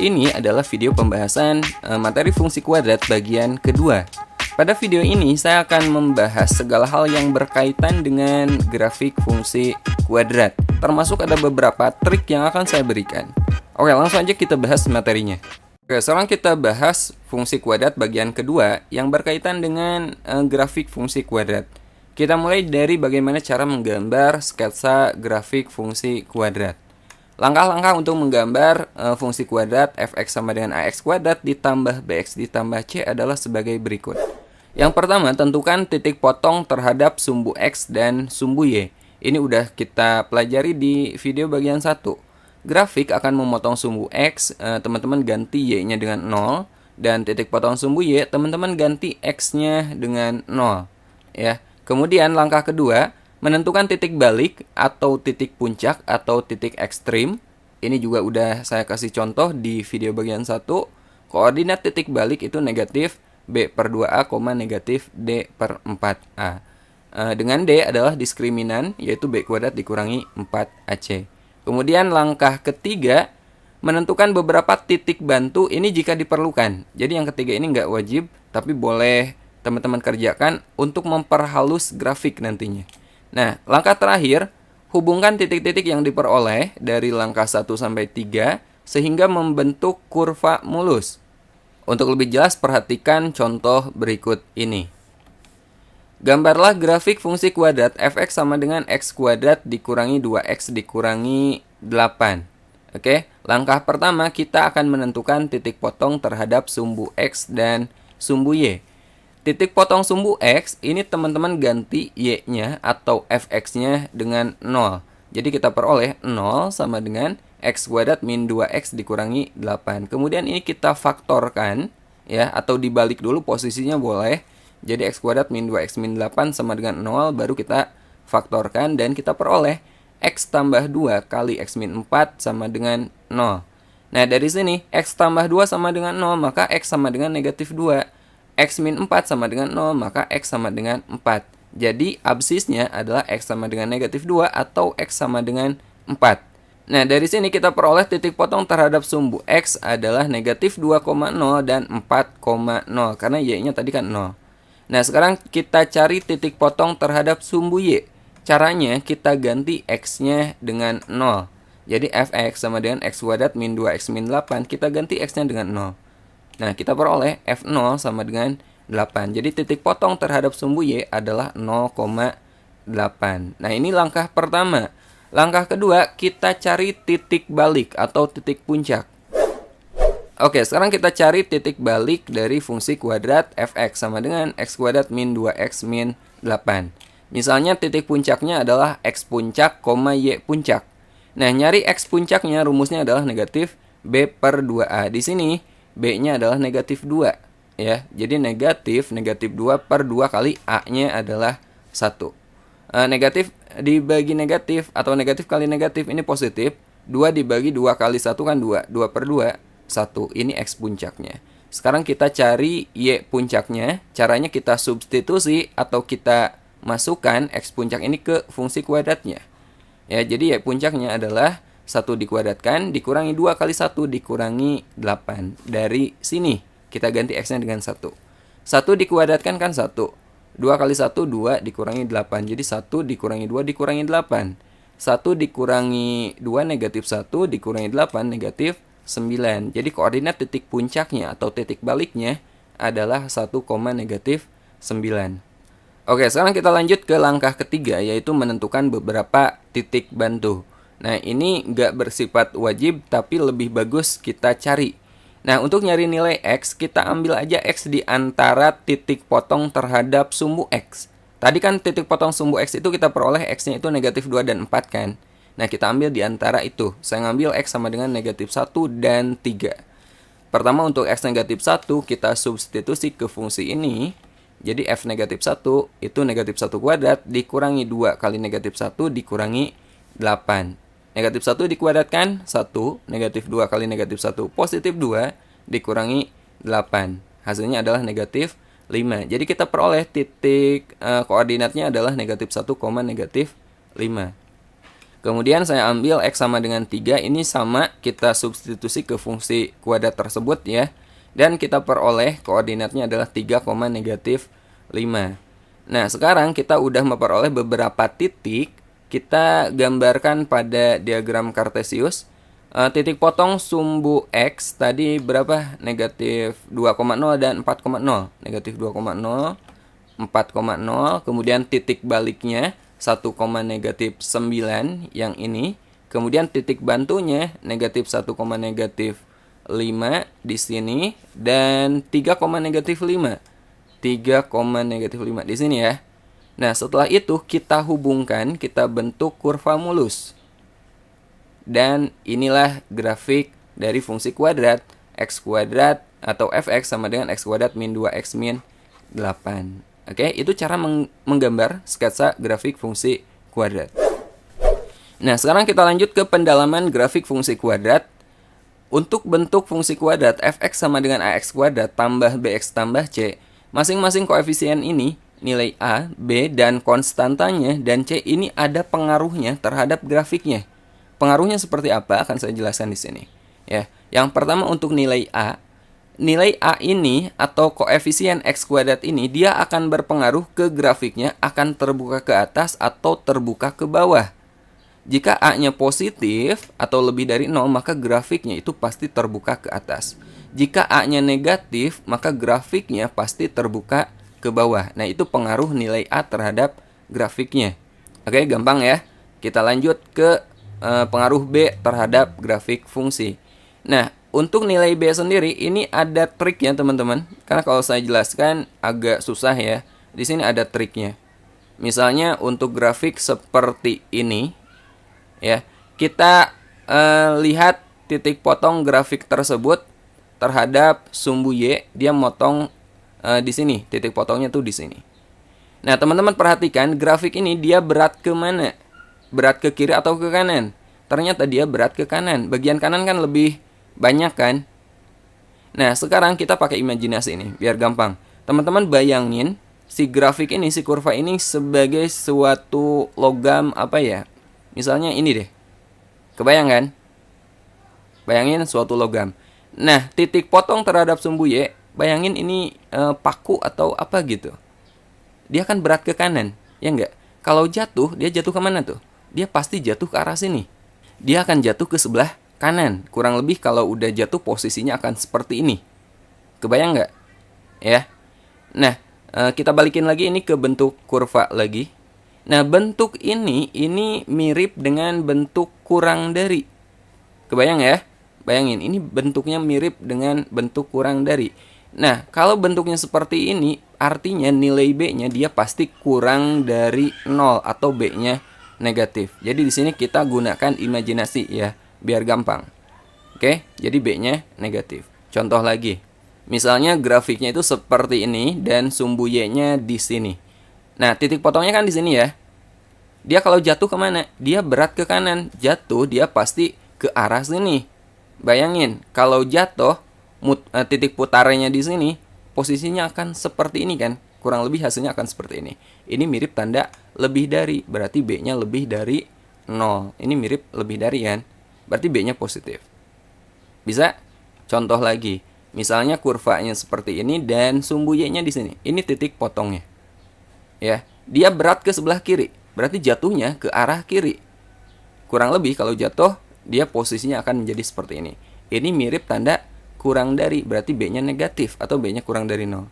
Ini adalah video pembahasan materi fungsi kuadrat bagian kedua. Pada video ini saya akan membahas segala hal yang berkaitan dengan grafik fungsi kuadrat. Termasuk ada beberapa trik yang akan saya berikan. Oke, langsung aja kita bahas materinya. Oke, sekarang kita bahas fungsi kuadrat bagian kedua yang berkaitan dengan grafik fungsi kuadrat. Kita mulai dari bagaimana cara menggambar sketsa grafik fungsi kuadrat. Langkah-langkah untuk menggambar fungsi kuadrat fx sama dengan ax kuadrat ditambah bx ditambah c adalah sebagai berikut. Yang pertama, tentukan titik potong terhadap sumbu x dan sumbu y. Ini udah kita pelajari di video bagian 1. Grafik akan memotong sumbu x, teman-teman ganti y-nya dengan 0. Dan titik potong sumbu y, teman-teman ganti x-nya dengan 0. Ya. Kemudian langkah kedua, menentukan titik balik atau titik puncak atau titik ekstrim. Ini juga udah saya kasih contoh di video bagian 1. Koordinat titik balik itu negatif B per 2A, negatif D per 4A. Dengan D adalah diskriminan, yaitu B kuadrat dikurangi 4AC. Kemudian langkah ketiga, menentukan beberapa titik bantu ini jika diperlukan. Jadi yang ketiga ini nggak wajib, tapi boleh teman-teman kerjakan untuk memperhalus grafik nantinya. Nah, langkah terakhir, hubungkan titik-titik yang diperoleh dari langkah 1 sampai 3 sehingga membentuk kurva mulus. Untuk lebih jelas, perhatikan contoh berikut ini. Gambarlah grafik fungsi kuadrat fx sama dengan x kuadrat dikurangi 2x dikurangi 8. Oke, langkah pertama kita akan menentukan titik potong terhadap sumbu x dan sumbu y. Titik potong sumbu x, ini teman-teman ganti y-nya atau fx-nya dengan 0. Jadi kita peroleh 0 sama dengan x kuadrat min 2x dikurangi 8. Kemudian ini kita faktorkan, ya, atau dibalik dulu posisinya boleh. Jadi x kuadrat min 2x min 8 sama dengan 0, baru kita faktorkan dan kita peroleh x tambah 2 kali x min 4 sama dengan 0. Nah, dari sini x tambah 2 sama dengan 0, maka x sama dengan negatif 2. X min 4 sama dengan 0, maka X sama dengan 4. Jadi, absisnya adalah X sama dengan negatif 2 atau X sama dengan 4. Nah, dari sini kita peroleh titik potong terhadap sumbu X adalah negatif 2,0 dan 4,0. Karena Y-nya tadi kan 0. Nah, sekarang kita cari titik potong terhadap sumbu Y. Caranya, kita ganti X-nya dengan 0. Jadi, Fx sama dengan X kuadrat min 2X min 8. Kita ganti X-nya dengan 0. Nah, kita peroleh F0 sama dengan 8. Jadi titik potong terhadap sumbu Y adalah 0,8. Nah, ini langkah pertama. Langkah kedua, kita cari titik balik atau titik puncak. Oke, sekarang kita cari titik balik dari fungsi kuadrat fx sama dengan x kuadrat min 2x min 8. Misalnya titik puncaknya adalah x puncak, y puncak. Nah, nyari x puncaknya rumusnya adalah negatif B per 2A. Di sini B-nya adalah negatif 2, ya. Jadi negatif 2 per 2 kali A-nya adalah 1. Negatif dibagi negatif atau negatif kali negatif ini positif. 2 dibagi 2 kali 1 kan 2. 2 per 2, 1. Ini X puncaknya. Sekarang kita cari Y puncaknya. Caranya kita substitusi atau kita masukkan X puncak ini ke fungsi kuadratnya. Ya, jadi Y puncaknya adalah 1 dikuadratkan, dikurangi 2 kali 1 dikurangi 8. Dari sini, kita ganti X-nya dengan 1. 1 dikuadratkan kan 1. 2 kali 1, 2 dikurangi 8. Jadi 1 dikurangi 2 dikurangi 8. 1 dikurangi 2 negatif 1, dikurangi 8 negatif 9. Jadi koordinat titik puncaknya atau titik baliknya adalah 1, negatif 9. Oke, sekarang kita lanjut ke langkah ketiga, yaitu menentukan beberapa titik bantu. Nah, ini nggak bersifat wajib, tapi lebih bagus kita cari. Nah, untuk nyari nilai X, kita ambil aja X di antara titik potong terhadap sumbu X. Tadi kan titik potong sumbu X itu kita peroleh X-nya itu negatif 2 dan 4 kan. Nah, kita ambil di antara itu. Saya ngambil X sama dengan negatif 1 dan 3. Pertama, untuk X negatif 1, kita substitusi ke fungsi ini. Jadi, F negatif 1 itu negatif 1 kuadrat dikurangi 2 kali negatif 1 dikurangi 8. Negatif 1 dikuadratkan 1, negatif 2 kali negatif 1 positif 2 dikurangi 8. Hasilnya adalah negatif 5. Jadi kita peroleh titik koordinatnya adalah negatif 1, negatif 5. Kemudian saya ambil X sama dengan 3, ini sama, kita substitusi ke fungsi kuadrat tersebut ya. Dan kita peroleh koordinatnya adalah 3, negatif 5. Nah, sekarang kita udah memperoleh beberapa titik. Kita gambarkan pada diagram Kartesius. Titik potong sumbu X tadi berapa? Negatif 2,0 dan 4,0. Negatif 2,0, 4,0. Kemudian titik baliknya 1, negatif 9 yang ini. Kemudian titik bantunya negatif 1, negatif 5 di sini. Dan 3, negatif 5. 3, negatif 5 di sini ya. Nah, setelah itu kita hubungkan, kita bentuk kurva mulus. Dan inilah grafik dari fungsi kuadrat. X kuadrat atau fx sama dengan x kuadrat min 2x min 8. Oke, itu cara menggambar sketsa grafik fungsi kuadrat. Nah, sekarang kita lanjut ke pendalaman grafik fungsi kuadrat. Untuk bentuk fungsi kuadrat fx sama dengan ax kuadrat tambah bx tambah c, masing-masing koefisien ini, nilai A, B, dan konstantanya, dan C ini ada pengaruhnya terhadap grafiknya. Pengaruhnya seperti apa akan saya jelaskan di sini. Ya, yang pertama untuk nilai A. Nilai A ini atau koefisien X kuadrat ini dia akan berpengaruh ke grafiknya, akan terbuka ke atas atau terbuka ke bawah. Jika A-nya positif atau lebih dari 0, maka grafiknya itu pasti terbuka ke atas. Jika A-nya negatif, maka grafiknya pasti terbuka ke bawah. Nah, itu pengaruh nilai A terhadap grafiknya. Oke, gampang ya. Kita lanjut ke pengaruh B terhadap grafik fungsi. Nah, untuk nilai B sendiri, ini ada triknya teman-teman. Karena kalau saya jelaskan agak susah ya. Di sini ada triknya. Misalnya untuk grafik seperti ini, ya, kita lihat titik potong grafik tersebut terhadap sumbu Y, dia motong di sini, titik potongnya tuh di sini. Nah, teman-teman perhatikan grafik ini dia berat ke mana? Berat ke kiri atau ke kanan? Ternyata dia berat ke kanan. Bagian kanan kan lebih banyak kan? Nah, sekarang kita pakai imajinasi ini biar gampang. Teman-teman bayangin si grafik ini, si kurva ini sebagai suatu logam apa ya? Misalnya ini deh. Kebayang kan? Bayangin suatu logam. Nah, titik potong terhadap sumbu Y, bayangin ini paku atau apa gitu. Dia kan berat ke kanan, ya enggak? Kalau jatuh, dia jatuh ke mana tuh? Dia pasti jatuh ke arah sini. Dia akan jatuh ke sebelah kanan. Kurang lebih kalau udah jatuh posisinya akan seperti ini. Kebayang nggak? Ya. Nah, kita balikin lagi ini ke bentuk kurva lagi. Nah, bentuk ini mirip dengan bentuk kurang dari. Kebayang ya? Bayangin, ini bentuknya mirip dengan bentuk kurang dari. Nah, kalau bentuknya seperti ini, artinya nilai B-nya dia pasti kurang dari 0 atau B-nya negatif. Jadi di sini kita gunakan imajinasi ya, biar gampang. Oke, jadi B-nya negatif. Contoh lagi. Misalnya grafiknya itu seperti ini dan sumbu Y-nya di sini. Nah, titik potongnya kan di sini ya. Dia kalau jatuh kemana? Dia berat ke kanan. Jatuh dia pasti ke arah sini. Bayangin, kalau jatuh titik putarnya di sini, posisinya akan seperti ini kan? Kurang lebih hasilnya akan seperti ini. Ini mirip tanda lebih dari, berarti B-nya lebih dari 0. Ini mirip lebih dari kan? Berarti B-nya positif. Bisa? Contoh lagi. Misalnya kurvanya seperti ini dan sumbu Y-nya di sini. Ini titik potongnya. Ya, dia berat ke sebelah kiri. Berarti jatuhnya ke arah kiri. Kurang lebih kalau jatuh, dia posisinya akan menjadi seperti ini. Ini mirip tanda kurang dari, berarti B-nya negatif atau B-nya kurang dari 0.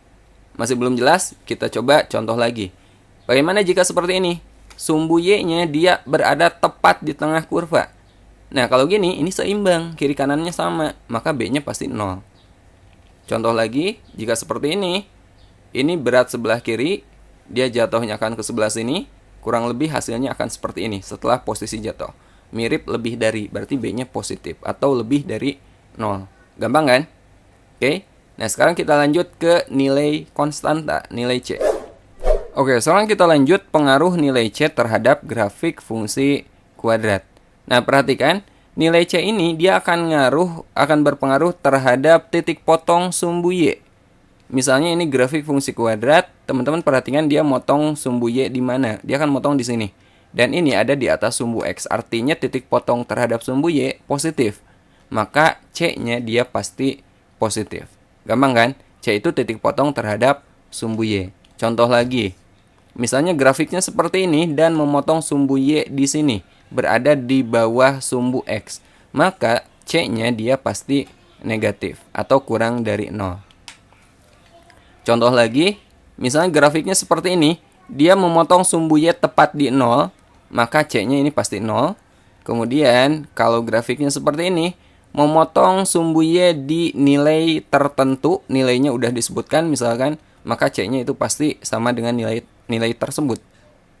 Masih belum jelas? Kita coba contoh lagi. Bagaimana jika seperti ini? Sumbu Y-nya dia berada tepat di tengah kurva. Nah, kalau gini, ini seimbang, kiri kanannya sama, maka B-nya pasti 0. Contoh lagi, jika seperti ini berat sebelah kiri, dia jatuhnya akan ke sebelah sini, kurang lebih hasilnya akan seperti ini setelah posisi jatuh. Mirip lebih dari, berarti B-nya positif atau lebih dari 0. Gampang kan? Oke. Nah, sekarang kita lanjut ke nilai konstanta, nilai C. Oke, sekarang kita lanjut pengaruh nilai C terhadap grafik fungsi kuadrat. Nah, perhatikan, nilai C ini dia akan berpengaruh terhadap titik potong sumbu Y. Misalnya ini grafik fungsi kuadrat, teman-teman perhatikan dia motong sumbu Y di mana? Dia akan motong di sini. dan ini ada di atas sumbu X. Artinya titik potong terhadap sumbu Y positif. Maka C-nya dia pasti positif. Gampang kan? C itu titik potong terhadap sumbu Y. Contoh lagi. Misalnya grafiknya seperti ini dan memotong sumbu Y di sini, berada di bawah sumbu X. Maka C-nya dia pasti negatif atau kurang dari 0. Contoh lagi, misalnya grafiknya seperti ini, dia memotong sumbu Y tepat di 0, maka C-nya ini pasti 0. Kemudian, kalau grafiknya seperti ini, memotong sumbu Y di nilai tertentu, nilainya udah disebutkan misalkan, maka C-nya itu pasti sama dengan nilai tersebut.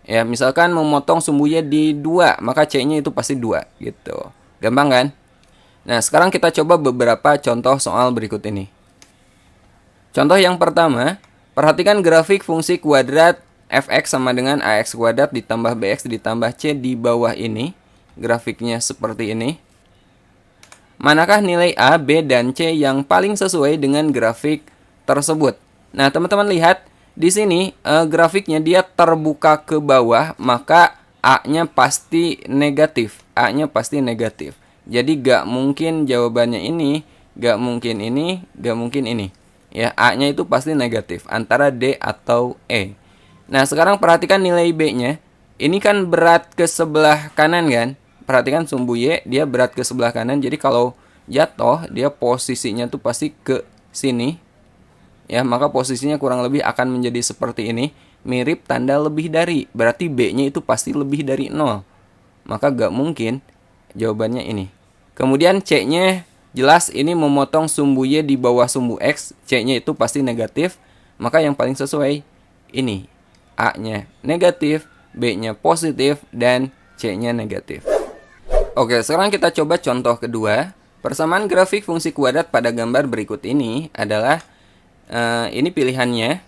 Ya, misalkan memotong sumbu Y di 2, maka C-nya itu pasti 2 gitu. Gampang kan? Nah, sekarang kita coba beberapa contoh soal berikut ini. Contoh yang pertama, perhatikan grafik fungsi kuadrat fx sama dengan ax kuadrat ditambah bx ditambah c di bawah ini. Grafiknya seperti ini. Manakah nilai a, b, dan c yang paling sesuai dengan grafik tersebut? Nah, teman-teman lihat di sini grafiknya dia terbuka ke bawah, maka A-nya pasti negatif. A-nya pasti negatif. Jadi gak mungkin jawabannya ini, gak mungkin ini, gak mungkin ini. Ya, A-nya itu pasti negatif antara D atau E. Nah, sekarang perhatikan nilai B-nya. Ini kan berat ke sebelah kanan kan? Perhatikan sumbu Y, dia berat ke sebelah kanan. Jadi kalau jatuh, dia posisinya tuh pasti ke sini. Ya, maka posisinya kurang lebih akan menjadi seperti ini, mirip tanda lebih dari. Berarti B-nya itu pasti lebih dari 0. Maka gak mungkin jawabannya ini. Kemudian C-nya jelas ini memotong sumbu Y di bawah sumbu X, C-nya itu pasti negatif. Maka yang paling sesuai ini. A-nya negatif, B-nya positif, dan C-nya negatif. Oke, sekarang kita coba contoh kedua. Persamaan grafik fungsi kuadrat pada gambar berikut ini adalah ini pilihannya.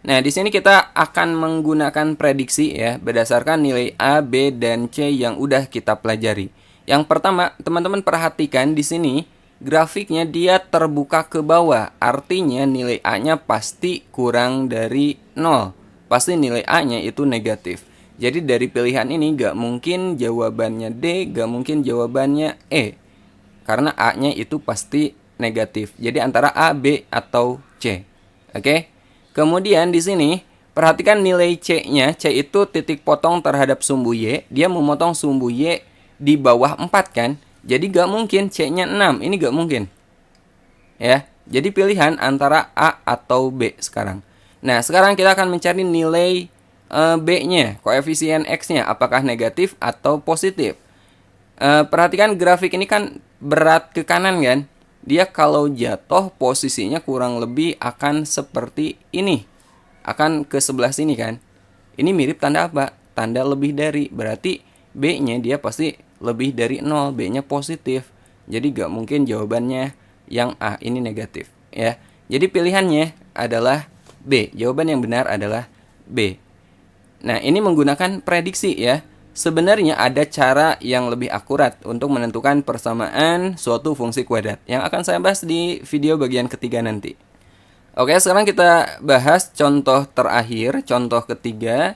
Nah, di sini kita akan menggunakan prediksi ya, berdasarkan nilai A, B, dan C yang udah kita pelajari. Yang pertama, teman-teman perhatikan di sini, grafiknya dia terbuka ke bawah. Artinya nilai A-nya pasti kurang dari 0. Pasti nilai A-nya itu negatif. Jadi dari pilihan ini gak mungkin jawabannya D, gak mungkin jawabannya E. Karena A-nya itu pasti negatif. Jadi antara A, B, atau C. Oke. Kemudian di sini perhatikan nilai C-nya. C itu titik potong terhadap sumbu Y. Dia memotong sumbu Y di bawah 4 kan. Jadi gak mungkin C-nya 6. Ini gak mungkin. Ya. Jadi pilihan antara A atau B sekarang. Nah, sekarang kita akan mencari nilai B-nya, koefisien X-nya, apakah negatif atau positif. Perhatikan grafik ini kan berat ke kanan kan. Dia kalau jatuh posisinya kurang lebih akan seperti ini. Akan ke sebelah sini kan. Ini mirip tanda apa? Tanda lebih dari. Berarti B-nya dia pasti lebih dari 0. B-nya positif. Jadi gak mungkin jawabannya yang A ini negatif. Ya. Jadi pilihannya adalah B. Jawaban yang benar adalah B. Nah, ini menggunakan prediksi ya. Sebenarnya ada cara yang lebih akurat untuk menentukan persamaan suatu fungsi kuadrat yang akan saya bahas di video bagian ketiga nanti. Oke, sekarang kita bahas contoh terakhir, contoh ketiga.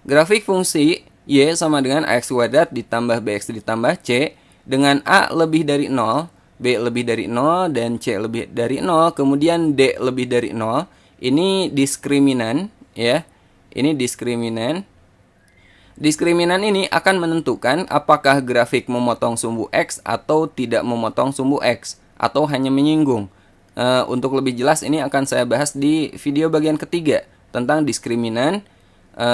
Grafik fungsi Y sama dengan AX kuadrat ditambah BX ditambah C dengan A lebih dari 0, B lebih dari 0, dan C lebih dari 0, kemudian D lebih dari 0. Ini diskriminan ya. Ini diskriminan. Diskriminan ini akan menentukan apakah grafik memotong sumbu X atau tidak memotong sumbu X, atau hanya menyinggung. Untuk lebih jelas ini akan saya bahas di video bagian ketiga tentang diskriminan,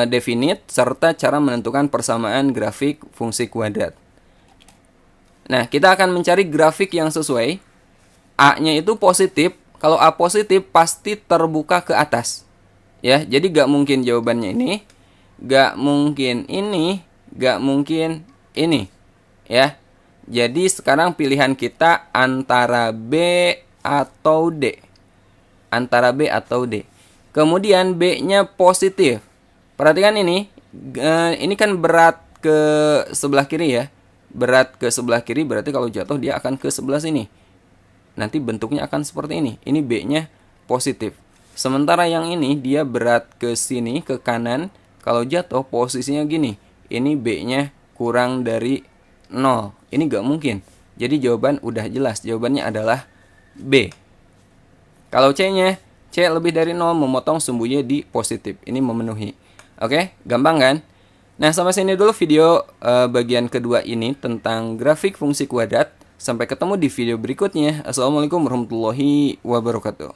definite, serta cara menentukan persamaan grafik fungsi kuadrat. Nah, kita akan mencari grafik yang sesuai. A-nya itu positif. Kalau A positif pasti terbuka ke atas. Ya, jadi gak mungkin jawabannya ini. Gak mungkin ini, gak mungkin ini. Ya. Jadi sekarang pilihan kita antara B atau D. Antara B atau D. Kemudian B-nya positif. Perhatikan ini. Ini kan berat ke sebelah kiri ya. Berat ke sebelah kiri berarti kalau jatuh dia akan ke sebelah sini. Nanti bentuknya akan seperti ini. Ini B-nya positif. Sementara yang ini dia berat ke sini, ke kanan. Kalau jatuh posisinya gini, ini B-nya kurang dari 0. Ini nggak mungkin. Jadi jawaban udah jelas, jawabannya adalah B. Kalau C-nya, C lebih dari 0 memotong sumbunya di positif. Ini memenuhi. Oke, gampang kan? Nah, sampai sini dulu video bagian kedua ini tentang grafik fungsi kuadrat. Sampai ketemu di video berikutnya. Assalamualaikum warahmatullahi wabarakatuh.